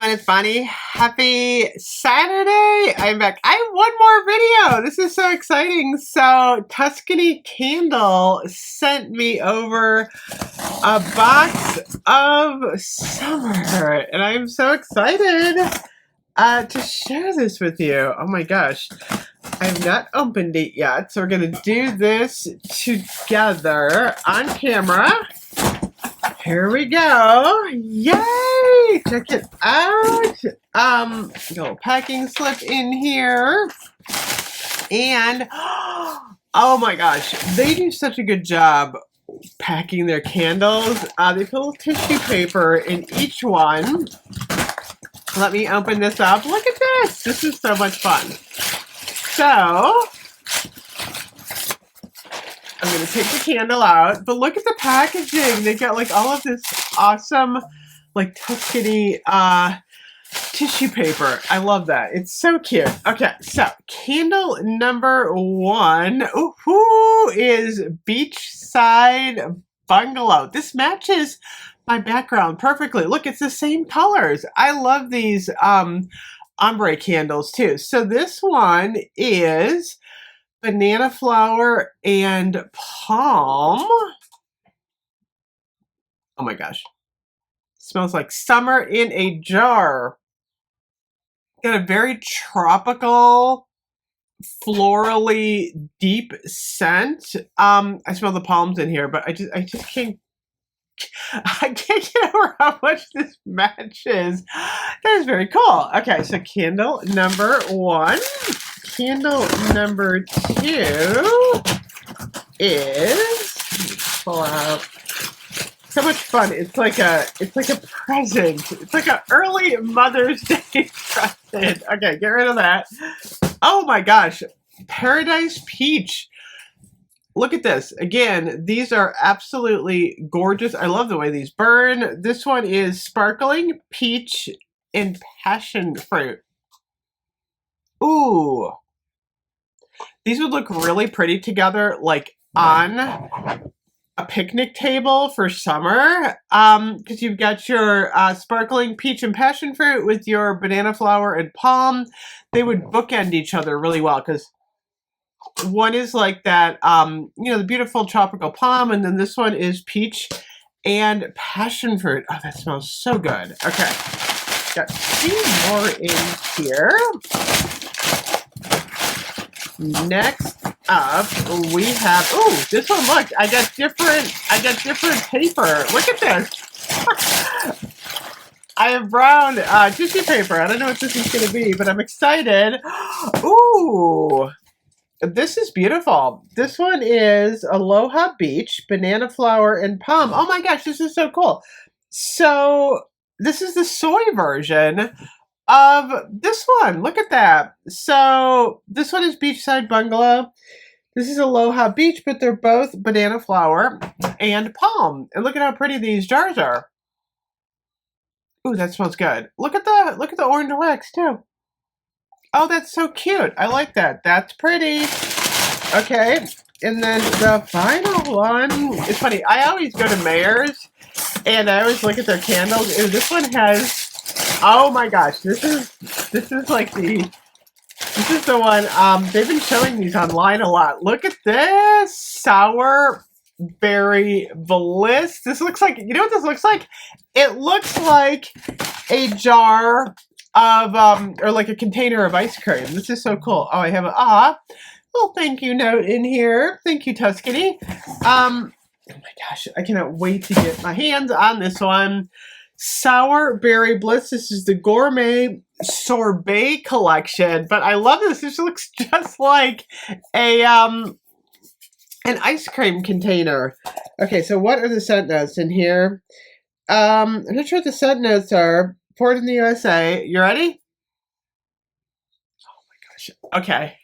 And it's Bonnie. Happy Saturday! I'm back. I have one more video. This is so exciting. So Tuscany Candle sent me over a box of summer, and I'm so excited to share this with you. Oh my gosh. I have not opened it yet, so we're going to do this together on camera. Here we go. Yay! Check it out. Little packing slip in here. And oh my gosh, they do such a good job packing their candles. They put a little tissue paper in each one. Let me open this up. Look at this. This is so much fun. So I'm going to take the candle out, but look at the packaging. They got like all of this awesome like Tuscany tissue paper. I love that. It's so cute. Okay, so candle number one is Beachside Bungalow. This matches my background perfectly. Look, it's the same colors. I love these ombre candles too. So this one is banana flower and palm. Oh my gosh. Smells like summer in a jar. Got a very tropical, florally deep scent. I smell the palms in here, but I just can't get over how much this matches. That is very cool. Okay, so candle number one. Candle number two is, let me pull out. So much fun. It's like a present. It's like an early Mother's Day present. Okay, get rid of that. Oh my gosh. Paradise Peach. Look at this. Again, these are absolutely gorgeous. I love the way these burn. This one is sparkling peach and passion fruit. Ooh. These would look really pretty together, like on a picnic table for summer. Because you've got your sparkling peach and passion fruit with your banana flower and palm. They would bookend each other really well because one is like that, the beautiful tropical palm, and then this one is peach and passion fruit. Oh, that smells so good. Okay, got two more in here. Next up, we have, oh, this one, look, I got different paper. Look at this. I have brown tissue paper. I don't know what this is going to be, but I'm excited. Ooh, this is beautiful. This one is Aloha Beach, banana flower, and palm. Oh my gosh, this is so cool. So this is the soy version of this one. Look at that. So this one is Beachside Bungalow. This is Aloha Beach, but they're both banana flower and palm. And look at how pretty these jars are. Ooh, that smells good. Look at the orange wax too. Oh, that's so cute. I like that. That's pretty. Okay. And then the final one, it's funny. I always go to Mayors and I always look at their candles. Ooh, this one has, oh my gosh, this is the one, they've been showing these online a lot. Look at this, sour berry bliss. This looks like, you know what this looks like? It looks like a jar of, or like a container of ice cream. This is so cool. Oh, I have a little thank you note in here. Thank you, Tuscany. Oh my gosh, I cannot wait to get my hands on this one. Sour Berry Bliss. This is the Gourmet Sorbet collection, but I love this. This looks just like a an ice cream container. Okay, so what are the scent notes in here? I'm not sure what the scent notes are. Poured in the USA. You ready? Oh my gosh. Okay.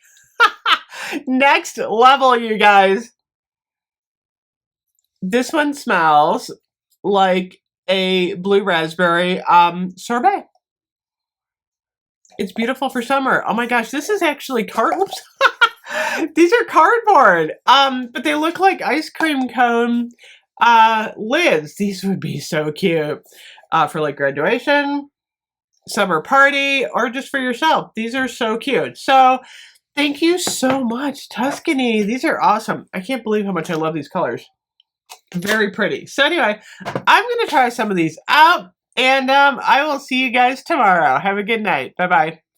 Next level, you guys. This one smells like a blue raspberry sorbet. It's beautiful for summer. Oh my gosh, this is actually oops. These are cardboard. But they look like ice cream cone lids. These would be so cute for like graduation. summer party or just for yourself. These are so cute. So thank you so much, Tuscany. These are awesome. I can't believe how much I love these colors. Very pretty. So anyway, I'm going to try some of these out, and I will see you guys tomorrow. Have a good night. Bye-bye.